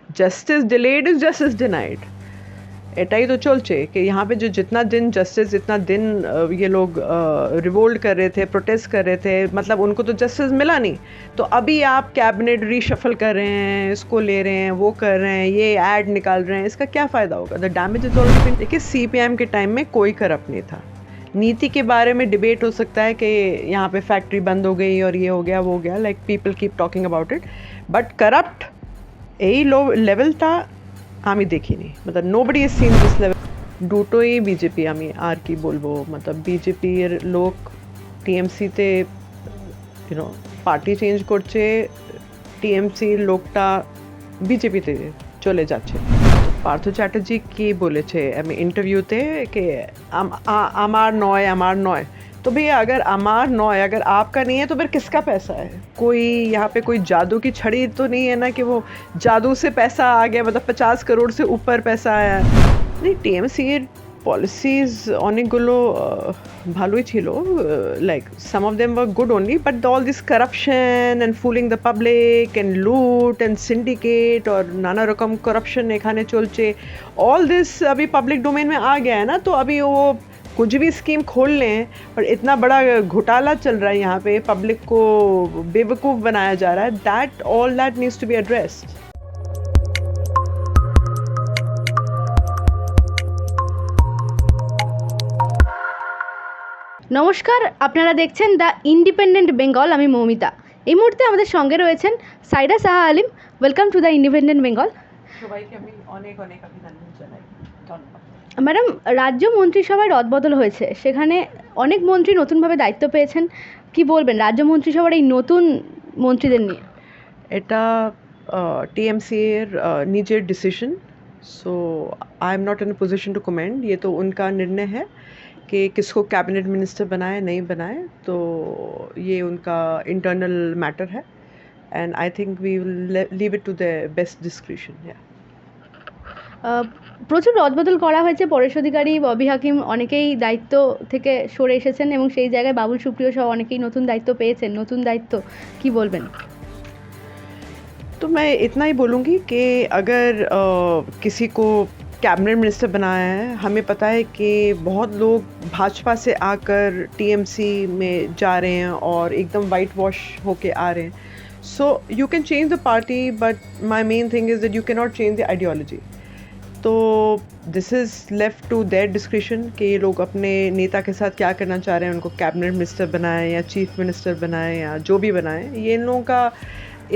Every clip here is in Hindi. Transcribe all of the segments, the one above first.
Justice delayed is justice denied. এটাই তো চলছে कि यहाँ पे जो जितना दिन जस्टिस जितना दिन ये लोग रिवोल्ट कर रहे थे, प्रोटेस्ट कर रहे थे, मतलब उनको तो जस्टिस मिला नहीं। तो अभी आप कैबिनेट रीशफल कर रहे हैं, इसको ले रहे हैं, वो कर रहे हैं, ये ऐड निकाल रहे हैं, इसका क्या फ़ायदा होगा? The damage is already been. देखिए CPM के टाइम में कोई करप्ट नहीं था। नीति के बारे में डिबेट हो सकता है कि यहाँ पे फैक्ट्री बंद हो गई और ये हो गया वो हो गया, like people keep talking about it, but corrupt यही लो लेवल था আমি দেখিনি। मतलब nobody is seen this level. দুটোই বিজেপি আমি আর কি বলবো, मतलब বিজেপির লোক টিএমসিতে পার্টি চেঞ্জ করছে, টিএমসির লোকটা বিজেপিতে চলে যাচ্ছে। পার্থ চ্যাটার্জি কি বলেছে আমি ইন্টারভিউতে कि আমার নয় আমার নয়। तो भैया अगर अमार नॉय अगर आपका नहीं है तो फिर किसका पैसा है? कोई यहाँ पे कोई जादू की छड़ी तो नहीं है ना कि वो जादू से पैसा आ गया, मतलब 50 करोड़ से ऊपर पैसा आया। नहीं, टीएमसी পলিসিজ অনেকগুলো ভালোই ছিল, like some of them were good only, but all this corruption and fooling the public and loot and syndicate और नाना रकम करप्शन এখানে চলছে, ऑल दिस अभी पब्लिक डोमेन में आ गया है ना। तो अभी वो कुछ भी स्कीम खोल लें और इतना बड़ा घोटाला चल रहा है यहाँ पे, पब्लिक को बेवकूफ़ बनाया जा रहा है, that all that needs to be addressed. নমস্কার, আপনারা দেখছেন দ্য ইন্ডিপেন্ডেন্ট বেঙ্গল। আমি মৌমিতা। এই মুহূর্তে আমাদের সঙ্গে রয়েছেন Saira Saha Alim. Welcome to the Independent Bengal. সবাইকে আমি অনেক অনেক অভিনন্দন জানাই। ধন্যবাদ। ম্যাডাম, রাজ্য মন্ত্রিসভায় রদবদল হয়েছে, সেখানে অনেক মন্ত্রী নতুনভাবে দায়িত্ব পেয়েছেন, কি বলবেন রাজ্য মন্ত্রিসভার এই নতুন মন্ত্রীদের নিয়ে? এটা टीएमसी এর নিজের decision, so I am not in a position to comment. ये तो उनका निर्णय है कि किसको कैबिनेट मिनिस्टर बनाए नहीं बनाए, तो ये उनका इंटरनल मैटर है and I think we will leave it to the best discretion. প্রচুর রদবদল করা হয়েছে, পরেশ অধিকারী, ববি হাকিম অনেকেই দায়িত্ব থেকে সরে এসেছেন এবং সেই জায়গায় বাবুল সুপ্রিয় সহ অনেকেই নতুন দায়িত্ব পেয়েছেন। নতুন দায়িত্ব কি বলবেন? तो मैं इतना ही बोलूँगी कि अगर किसी को कैबिनेट मिनिस्टर बनाया है, हमें पता है कि बहुत लोग भाजपा से आकर टीएमसी में जा रहे हैं और एकदम वाइट वॉश होके आ रहे हैं। So you can change the party, but my main thing is that you can not change the ideology. तो this is left to their discretion कि ये लोग अपने नेता के साथ क्या करना चाह रहे हैं, उनको कैबिनेट मिनिस्टर बनाएं या चीफ मिनिस्टर बनाएं या जो भी बनाएं, ये इन लोगों का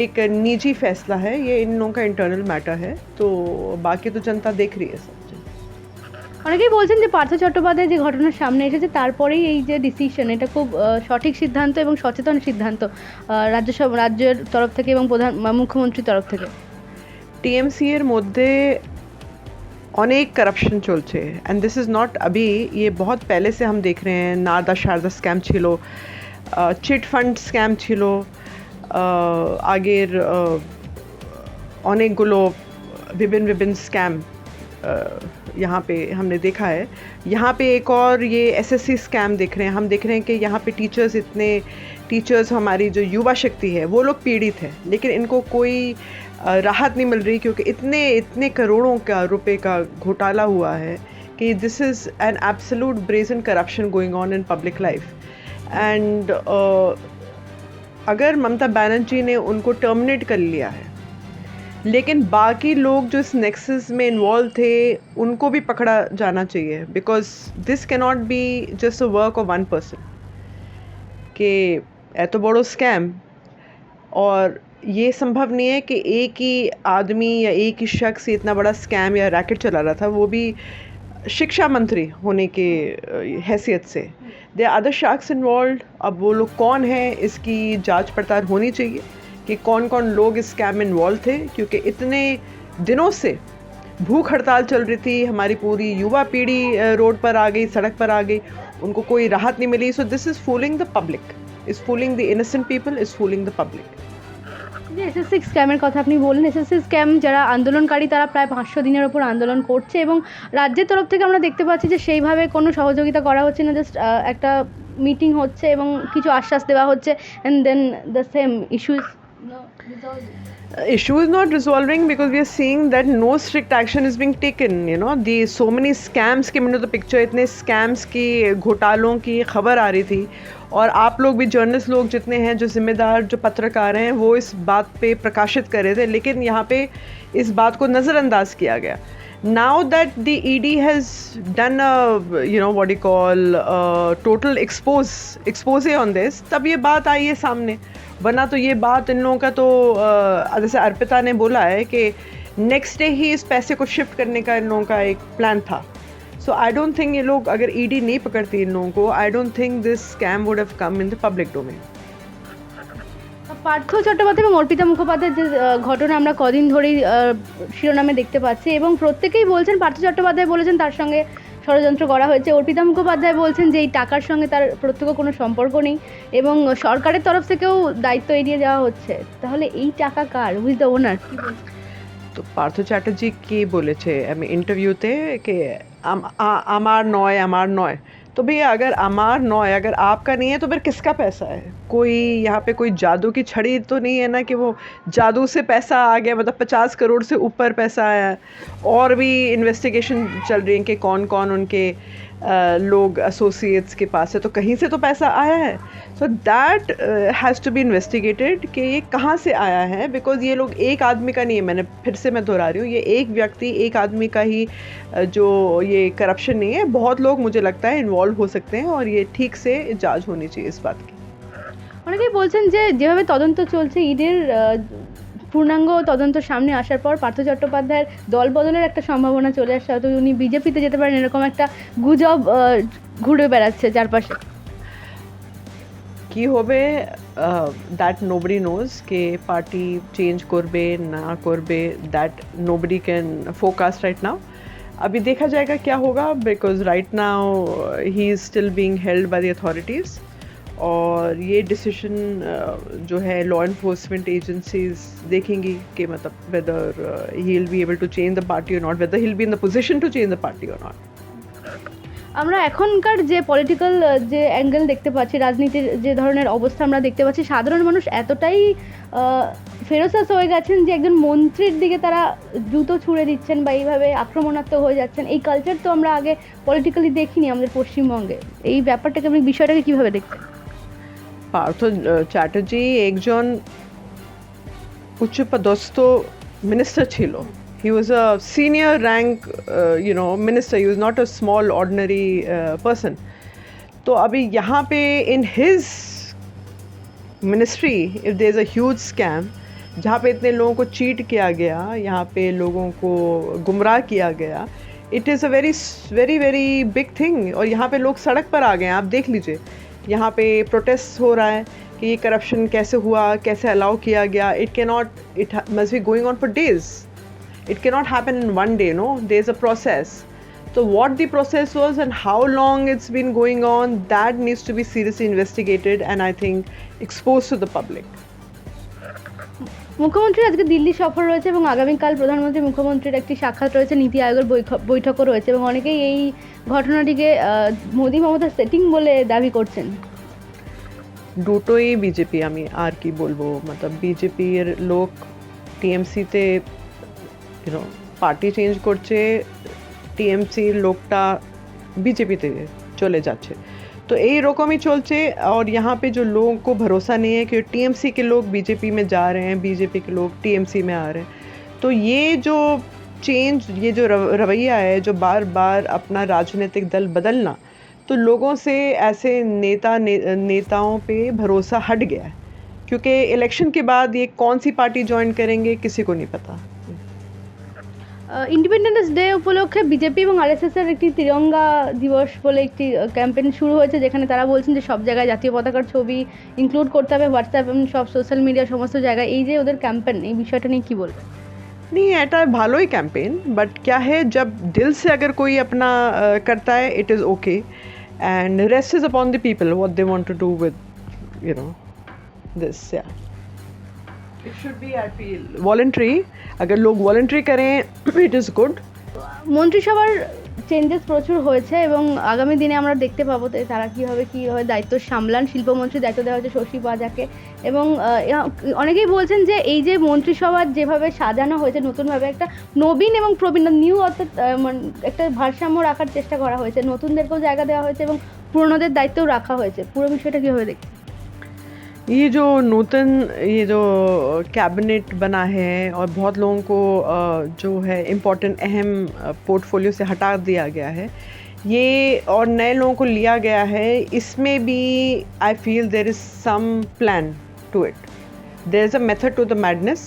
एक निजी फैसला है, ये इन लोगों का इंटरनल मैटर है। तो बाकी तो जनता देख रही है सब। অনেকেই বলছেন যে পার্থ চট্টোপাধ্যায় যে ঘটনার সামনে এসেছে তারপরেই এই যে ডিসিশন, এটা খুব সঠিক সিদ্ধান্ত এবং সচেতন সিদ্ধান্ত রাজ্যের তরফ থেকে এবং মুখ্যমন্ত্রীর তরফ থেকে। টিএমসি এর মধ্যে অনেক करप्शन চলছে एंड दिस इज़ नॉट अभी, ये बहुत पहले से हम देख रहे हैं। नारदा शारदा स्कैम छिलो, चिट फंड स्कैम छिलो, আগের অনেকগুলো विभिन्न स्कैम यहाँ पे हमने देखा है। यहाँ पे एक और ये एसएससी स्कैम देख रहे हैं। हम देख रहे हैं कि यहाँ पे टीचर्स हमारी जो युवा शक्ति है वो लोग पीड़ित है, लेकिन इनको कोई राहत नहीं मिल रही क्योंकि इतने करोड़ों का रुपए का घोटाला हुआ है कि this is an absolute brazen corruption going on in public life. And अगर ममता बनर्जी ने उनको टर्मिनेट कर लिया है, लेकिन बाकी लोग जो इस नेक्सस में इन्वॉल्व थे उनको भी पकड़ा जाना चाहिए, because this can not be just a work of one person कि एतो बड़ो स्कैम। और ये संभव नहीं है कि एक ही आदमी या एक ही शख्स इतना बड़ा स्कैम या रैकेट चला रहा था, वो भी शिक्षा मंत्री होने के हैसियत से। दे आर अदर शख्स इन्वॉल्व। अब वो लोग कौन है इसकी जांच पड़ताल होनी चाहिए कि कौन कौन लोग इस स्कैम में इन्वॉल्व थे, क्योंकि इतने दिनों से भूख हड़ताल चल रही थी, हमारी पूरी युवा पीढ़ी रोड पर आ गई, सड़क पर आ गई, उनको कोई राहत नहीं मिली। So this is fooling the public, is fooling the innocent people, is fooling the public. যে এসএসসি স্ক্যামের কথা আপনি বললেন, এসএসসি স্ক্যাম যারা আন্দোলনকারী তারা প্রায় 500 দিনের ওপর আন্দোলন করছে এবং রাজ্যের তরফ থেকে আমরা দেখতে পাচ্ছি যে সেইভাবে কোনো সহযোগিতা করা হচ্ছে না, জাস্ট একটা মিটিং হচ্ছে এবং কিছু আশ্বাস দেওয়া হচ্ছে, and then the same issues. issue is not resolving because we are seeing that no strict action is being taken. You know, the so many scams के मैंने तो पिक्चर इतने scams की घोटालों की खबर आ रही थी, और आप लोग भी जर्नलिस्ट लोग जितने हैं जो जिम्मेदार जो पत्रकार हैं वो इस बात पे प्रकाशित कर रहे थे, लेकिन यहाँ पे इस बात को नज़रअंदाज किया गया. Now that the ED has done a what do you call total expose on this, तब ये बात आई है सामने. वरना तो ये बात इन लोगों का तो जैसे अर्पिता ने बोला है कि नेक्स्ट डे ही इस पैसे को शिफ्ट करने का इन लोगों का एक प्लान था. सो आई डोंट थिंक ये लोग अगर ईडी नहीं पकड़ती इन लोगों को, I don't think this scam would have come in the public domain. Partha Chattopadhyay এবং অর্পিতা মুখোপাধ্যায়ের যে ঘটনা আমরা কদিন ধরেই শিরোনামে দেখতে পাচ্ছি, এবং প্রত্যেকেই বলছেন, পার্থ চট্টোপাধ্যায় বলেছেন তার সঙ্গে ষড়যন্ত্র করা হয়েছে, অর্পিতা মুখোপাধ্যায় বলছেন যে এই টাকার সঙ্গে তার প্রত্যক্ষ কোনো সম্পর্ক নেই এবং সরকারের তরফ থেকেও দায়িত্ব এড়িয়ে যাওয়া হচ্ছে. তাহলে এই টাকা কার, উইথ দ্য ওনার? তো পার্থ চ্যাটার্জি কি বলেছে আমি ইন্টারভিউতে कि আমার নয়. तो भैया अगर अमार नॉय अगर आपका नहीं है तो फिर किसका पैसा है? कोई यहाँ पे कोई जादू की छड़ी तो नहीं है ना कि वो जादू से पैसा आ गया, मतलब 50 करोड़ से ऊपर पैसा आया है. और भी इन्वेस्टिगेशन चल रही है कि कौन कौन उनके लोग एसोसिएट्स के पास है, तो कहीं से तो पैसा आया है. So that has to be investigated कि ये कहाँ से आया है, बिकॉज ये लोग एक आदमी का नहीं है. मैंने फिर से मैं दोहरा रही हूँ, ये एक व्यक्ति एक आदमी का ही जो ये करप्शन नहीं है, बहुत लोग मुझे लगता है इन्वॉल्व हो सकते हैं और ये ठीक से जांच होनी चाहिए इस बात की. অনেকেই বলছেন যে যেভাবে তদন্ত চলছে, ইডির পূর্ণাঙ্গ তদন্ত সামনে আসার পর পার্থ চট্টোপাধ্যায়ের দল বদলের একটা সম্ভাবনা চলে আসছে, হয়তো উনি বিজেপিতে যেতে পারেন, এরকম একটা গুজব ঘুরে বেড়াচ্ছে চারপাশে. কি হবে that nobody nose, K party change করবে না করবে, that nobody can forecast right now. अभी देखा जाएगा क्या होगा, because right now he is still being held by the authorities. और ये डिसीजन जो है लॉ एनफोर्समेंट एजेंसीज देखेंगी कि मतलब whether he will be able to change the party और नॉट, whether he will be in the position to change the party और नॉट. আমরা এখনকার যে পলিটিক্যাল যে অ্যাঙ্গেল দেখতে পাচ্ছি, রাজনীতির যে ধরনের অবস্থা আমরা দেখতে পাচ্ছি, সাধারণ মানুষ এতটাই ফেরোসাস হয়ে গেছেন যে একজন মন্ত্রীর দিকে তারা জুতো ছুঁড়ে দিচ্ছেন বা এইভাবে আক্রমণাত্মক হয়ে যাচ্ছেন. এই কালচার তো আমরা আগে পলিটিক্যালি দেখিনি আমাদের পশ্চিমবঙ্গে. এই ব্যাপারটাকে আপনি বিষয়টাকে কীভাবে দেখছেন? পার্থ চ্যাটার্জি একজন উচ্চপদস্থ মিনিস্টার ছিল. He was a senior rank, minister. He was not a small ordinary person. तो अभी यहाँ पे in his ministry, if there is a huge scam, जहाँ पे इतने लोगों को चीट किया गया, यहाँ पे लोगों को गुमराह किया गया, it is a very very very big thing. और यहाँ पे लोग सड़क पर आ गए हैं, आप देख लीजिए. यहाँ पे प्रोटेस्ट हो रहा है कि ये करप्शन कैसे हुआ, कैसे अलाउ किया गया. It must be going on for days. It cannot happen in one day, no? There's a process. So what the process was and how long it's been going on, that needs to be seriously investigated and I think exposed to the public. মুখ্যমন্ত্রী আজকে দিল্লি সফর রয়েছে এবং আগামীকাল প্রধানমন্ত্রী মুখ্যমন্ত্রীর একটি সাক্ষাৎ রয়েছে, নীতি আয়োগের বৈঠকও রয়েছে, এবং অনেকেই এই ঘটনাটিকে মোদি মমতার সেটিং বলে দাবি করছেন. দুটোই বিজেপি, আমি আর কি বলবো, मतलब বিজেপির লোক টিএমসিতে পার্টি চেঞ্জ করছে, টিএমসির লোকটা বিজেপিতে চলে যাচ্ছে. तो यही रकम ही चलते. और यहाँ पे जो लोगों को भरोसा नहीं है कि टीएमसी के लोग बीजेपी में जा रहे हैं, बीजेपी के लोग टीएमसी में आ रहे हैं, तो ये जो चेंज, ये जो रवैया है, जो बार बार अपना राजनीतिक दल बदलना, तो लोगों से ऐसे नेताओं पे भरोसा हट गया है. क्योंकि इलेक्शन के बाद ये कौन सी पार्टी ज्वाइन करेंगे किसी को नहीं पता. ইন্ডিপেন্ডেন্স ডে উপলক্ষে বিজেপি এবং আরএসএস এর একটি তিরঙ্গা দিবস বলে একটি ক্যাম্পেইন শুরু হয়েছে, যেখানে তারা বলছেন যে সব জায়গায় জাতীয় পতাকার ছবি ইনক্লুড করতে হবে, হোয়াটসঅ্যাপ এবং সব সোশ্যাল মিডিয়া সমস্ত জায়গায়. এই যে ওদের ক্যাম্পেইন, এই বিষয়টা নিয়ে কি বলবেন? नहीं, এটা ভালোই ক্যাম্পেইন, বাট क्या है जब दिल से अगर कोई अपना करता है, it is okay and rest is upon the people what they want to do with this. या it should be, I feel, voluntary. अगर लोग वॉलंटरी करें, इट इज़ गुड. মন্ত্রিসভার চেঞ্জেস প্রচুর হয়েছে এবং আগামী দিনে আমরা দেখতে পাবো তারা কীভাবে দায়িত্ব সামলান। শিল্পমন্ত্রীর দায়িত্ব দেওয়া হয়েছে শশী পাজাকে এবং অনেকেই বলছেন যে এই যে মন্ত্রিসভা যেভাবে সাজানো হয়েছে নতুনভাবে একটা নবীন এবং প্রবীণ নিউ অর্থাৎ একটা ভারসাম্য রাখার চেষ্টা করা হয়েছে, নতুনদেরকেও জায়গা দেওয়া হয়েছে এবং পুরনোদের দায়িত্বও রাখা হয়েছে। পুরো বিষয়টা কীভাবে দেখছেন? ये जो नूतन ये जो कैबिनेट बना है और बहुत लोगों को जो है इम्पोर्टेंट अहम पोर्टफोलियो से हटा दिया गया है, ये और नए लोगों को लिया गया है, इसमें भी I feel there is some plan to it. There is a method to the madness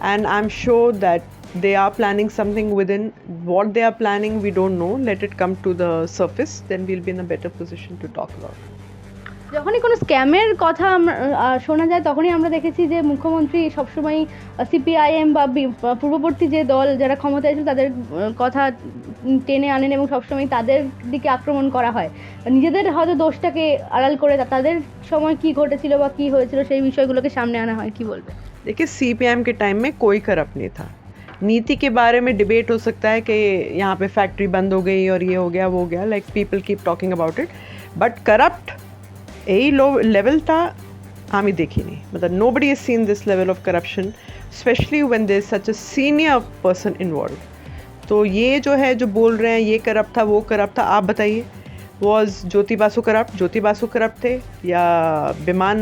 and I am sure that they are planning something within. What they are planning we don't know. Let it come to the surface, then we'll be in a better position to talk about it. যখনই কোনো স্ক্যামের কথা শোনা যায় তখনই আমরা দেখেছি যে মুখ্যমন্ত্রী সবসময় সিপিআইএম বা পূর্ববর্তী যে দল যারা ক্ষমতায় ছিল তাদের কথা টেনে আনেন এবং সবসময় তাদের দিকে আক্রমণ করা হয়। নিজেদের হয়তো দোষটাকে আড়াল করে তাদের সময় কি ঘটেছিল বা কি হয়েছিল সেই বিষয়গুলোকে সামনে আনা হয়। কি বলবে? देखिए सीपीएम के टाइम में कोई करप्ट नहीं था. नीति के बारे में डिबेट हो सकता है कि यहाँ पे फैक्ट्री बंद हो गई और ये हो गया वो हो गया, like people keep talking about it, but corrupt यही लो लेवल था हमें देखी नहीं. मतलब nobody is seen this level of corruption specially when there is such a senior person involve. तो ये जो है जो बोल रहे हैं ये करप्ट था वो करप्ट था, आप बताइए was Jyoti Basu corrupt? Jyoti Basu corrupt थे या बिमान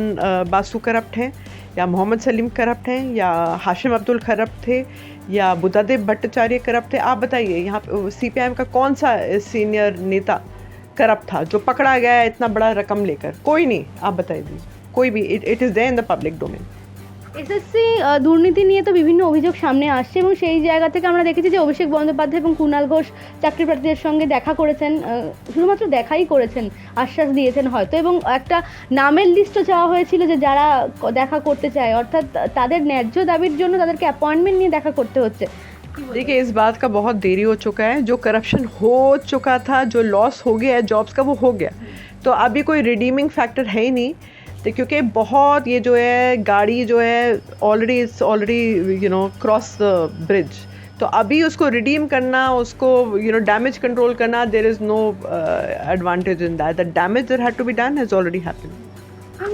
बासु करप्ट हैं या मोहम्मद सलीम करप्ट हैं या हाशिम अब्दुल करप्ट थे या बुद्धादेव भट्टाचार्य करप्ट थे? आप बताइए यहाँ पे सीपीआईएम का कौन सा सीनियर नेता करप्ट था जो पकड़ा गया है इतना बड़ा रकम लेकर? कोई नहीं. आप बताइए कोई भी. It is there in the public domain. SSC দুর্নীতি নিয়ে তো বিভিন্ন অভিযোগ সামনে আসছে এবং সেই জায়গা থেকে আমরা দেখেছি যে অভিষেক বন্দ্যোপাধ্যায় এবং কুণাল ঘোষ চাকরি প্রার্থীদের সঙ্গে দেখা করেছেন, শুধুমাত্র দেখাই করেছেন, আশ্বাস দিয়েছেন হয়তো, এবং একটা নামের লিস্টও চাওয়া হয়েছিল যে যারা দেখা করতে চায়, অর্থাৎ তাদের ন্যায্য দাবির জন্য তাদেরকে অ্যাপয়েন্টমেন্ট নিয়ে দেখা করতে হচ্ছে। देखिए इस बात का बहुत देरी हो चुका है. जो करप्शन हो चुका था, जो लॉस हो गया है जॉब्स का, वो हो गया. तो अभी कोई रिडीमिंग फैक्टर है ही नहीं. तो क्योंकि बहुत ये जो है गाड़ी जो है already you know cross the bridge, तो अभी उसको रिडीम करना, उसको यू नो डैमेज कंट्रोल करना, there is no advantage in that. The damage that had to be done has already happened.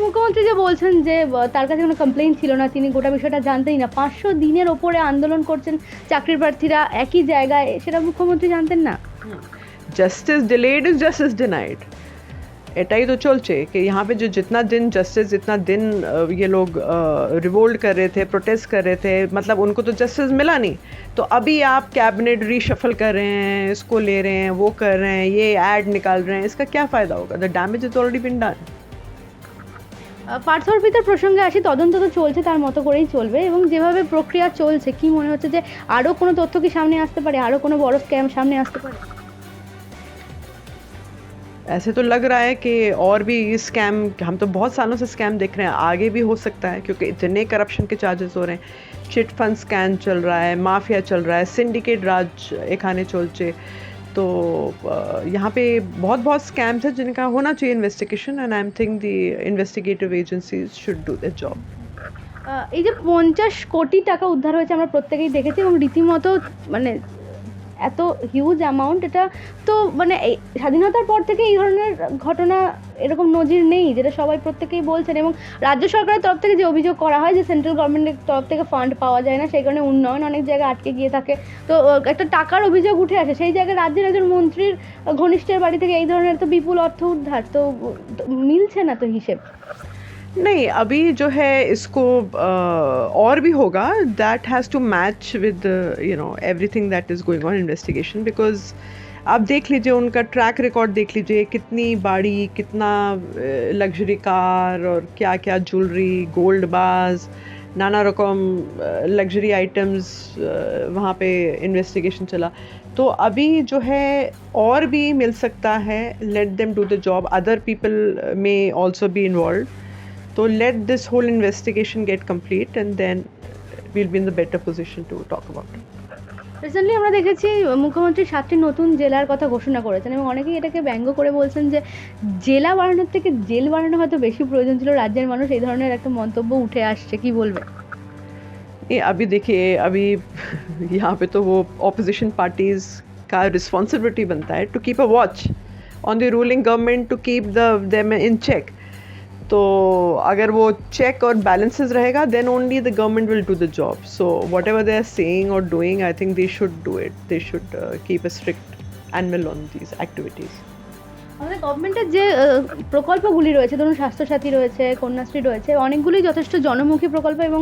মুখ্যমন্ত্রী যে বলছেন যে তার কাছে কোনো কমপ্লেইন ছিল না, তিনি গোটা বিষয়টা জানতেই না, 500 দিনের ওপরে আন্দোলন করছেন চাকরির প্রার্থীরা একই জায়গায়, সেটা মুখ্যমন্ত্রী জানতেন না? Justice delayed is justice denied. एटाई तो चलचे कि यहाँ पे जो जितना दिन जस्टिस, जितना दिन ये लोग रिवोल्ट कर रहे थे, प्रोटेस्ट कर रहे थे, मतलब उनको तो जस्टिस मिला नहीं. तो अभी आप कैबिनेट रीशफल कर रहे हैं, इसको ले रहे हैं, वो कर रहे हैं, ये ऐड निकाल रहे हैं, इसका क्या फ़ायदा होगा? The damage is already been done. Partha অর্পিতার প্রসঙ্গে আসি, তদন্ত তো চলছে, তার মতো করেই চলবে এবং যেভাবে প্রক্রিয়া চলছে কি মনে হচ্ছে যে আরও কোনো তথ্য কি সামনে আসতে পারে, আরও কোনো বড় স্ক্যাম সামনে আসতে পারে? ऐसे तो लग रहा है कि और भी स्कैम, हम तो बहुत सालों से स्कैम देख रहे हैं, आगे भी हो सकता है क्योंकि इतने करप्शन के चार्जेस हो रहे हैं. चिट फंड स्कैम चल रहा है, माफिया चल रहा है, सिंडिकेट राज एखाने चलचे. तो यहाँ पे बहुत स्कैम्स हैं जिनका होना चाहिए investigation, and I am think the investigative agencies should do their job. এই যে 50 কোটি টাকা উদ্ধার হয়েছে আমরা প্রত্যেকেই দেখেছি এবং রীতিমতো মানে এত হিউজ অ্যামাউন্ট, এটা তো মানে এই স্বাধীনতার পর থেকে এই ধরনের ঘটনা এরকম নজির নেই, যেটা সবাই প্রত্যেকেই বলছেন। এবং রাজ্য সরকারের তরফ থেকে যে অভিযোগ করা হয় যে সেন্ট্রাল গভর্নমেন্টের তরফ থেকে ফান্ড পাওয়া যায় না, সেই কারণে উন্নয়ন অনেক জায়গায় আটকে গিয়ে থাকে, তো একটা টাকার অভিযোগ উঠে আসে। সেই জায়গায় রাজ্যের একজন মন্ত্রীর ঘনিষ্ঠের বাড়ি থেকে এই ধরনের তো বিপুল অর্থ উদ্ধার, তো মিলছে না তো হিসেব। नहीं, अभी जो है इसको और भी होगा. That has to match with you know everything that is going on investigation. Because आप देख लीजिए उनका ट्रैक रिकॉर्ड देख लीजिए, कितनी बाड़ी, कितना लग्जरी कार और क्या क्या ज्वेलरी, गोल्ड बार्स, नाना रकम लग्जरी आइटम्स वहाँ पे इन्वेस्टिगेशन चला. तो अभी जो है और भी मिल सकता है. Let them do the job. Other people may also be involve. So let this whole investigation get complete and then we'll be in the better position to talk about it. Recently আমরা দেখেছি মুখ্যমন্ত্রী 7টি নতুন জেলার কথা ঘোষণা করেছেন এবং অনেকেই এটাকে ব্যঙ্গ করে বলছেন যে জেলা বাড়ানোর থেকে জেল বাড়ানো হয়তো বেশি প্রয়োজন ছিল। রাজ্যের মানুষ এই ধরনের একটা মন্তব্য উঠে আসছে, কি বলবে? ये अभी देखिए, अभी यहाँ पे तो वो ऑपोजिशन पार्टीज का रिस्पॉन्सिबिलिटी बनता है to keep a watch on the ruling government, to keep them in check. तो अगर वो चेक और बैलेंसेस रहेगा, then only the government will do the job. So whatever they are saying और doing, I think they should do it. They should keep a strict annual on this activities. আমাদের গভর্নমেন্টের যে প্রকল্পগুলি রয়েছে, ধরুন স্বাস্থ্যসাথী রয়েছে, কন্যাশ্রী রয়েছে, অনেকগুলোই যথেষ্ট জনমুখী প্রকল্প এবং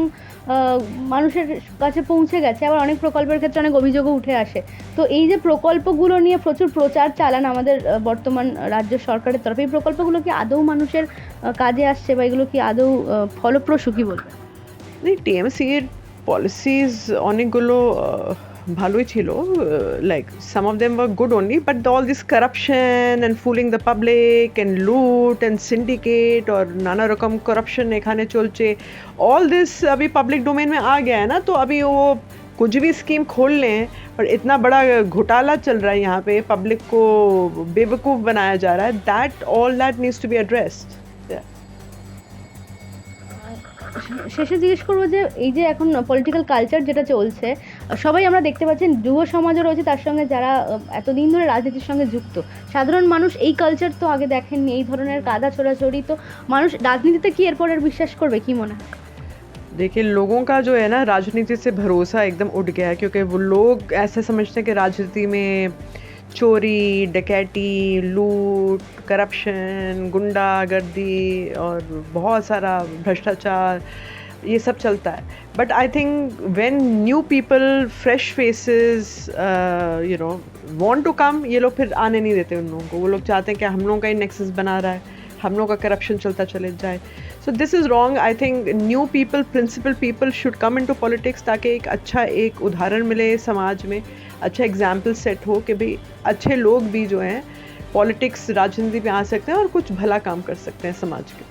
মানুষের কাছে পৌঁছে গেছে. আবার অনেক প্রকল্পের ক্ষেত্রে অনেক অভিযোগও উঠে আসে. তো এই যে প্রকল্পগুলো নিয়ে প্রচুর প্রচার চালান আমাদের বর্তমান রাজ্য সরকারের তরফে, এই প্রকল্পগুলো কি আদৌ মানুষের কাজে আসছে বা এগুলো কি আদৌ ফলপ্রসূ, কি বলবেন? টিএমসি এর পলিসিজ অনেকগুলো ভালোই ছিল, like some of them were good only, but all this corruption and fooling the public and loot and syndicate और नाना रकम करप्शन এখানে চলছে, ऑल दिस अभी पब्लिक डोमेन में आ गया है ना. तो अभी वो कुछ भी स्कीम खोल लें और इतना बड़ा घोटाला चल रहा है यहाँ पे, पब्लिक को बेवकूफ़ बनाया जा रहा है. That all that needs to be addressed. শেষে জিজ্ঞেস করবো যে এই যে এখন পলিটিক্যাল কালচার যেটা চলছে, সবাই আমরা দেখতে পাচ্ছি, যুব সমাজও রয়েছে তার সঙ্গে, যারা এতদিন ধরে রাজনীতির সঙ্গে যুক্ত. সাধারণ মানুষ এই কালচার তো আগে দেখেননি, এই ধরনের কাদা ছোড়াছড়ি. তো মানুষ রাজনীতিতে কি এরপরের বিশ্বাস করবে, কি মনে হয়? देखिए, लोगों का जो है ना राजनीति से भरोसा एकदम उठ गया है, क्योंकि वो लोग ऐसा समझते हैं कि राजनीति में चोरी, डकैती, लूट, करप्शन, गुंडागर्दी और बहुत सारा भ्रष्टाचार, ये सब चलता है. But I think when new people, fresh faces want to come, ये लोग फिर आने नहीं देते उन लोगों को. वो लोग चाहते हैं कि हम लोगों का ही नेक्सस बना रहा है, हम लोग का करप्शन चलता चले जाए. So this is wrong. I think new people, principle people should come into politics, ताकि एक अच्छा एक उदाहरण मिले समाज में, अच्छा एग्जाम्पल सेट हो कि भाई अच्छे लोग भी जो हैं पॉलिटिक्स, राजनीति में आ सकते हैं और कुछ भला काम कर सकते हैं समाज के.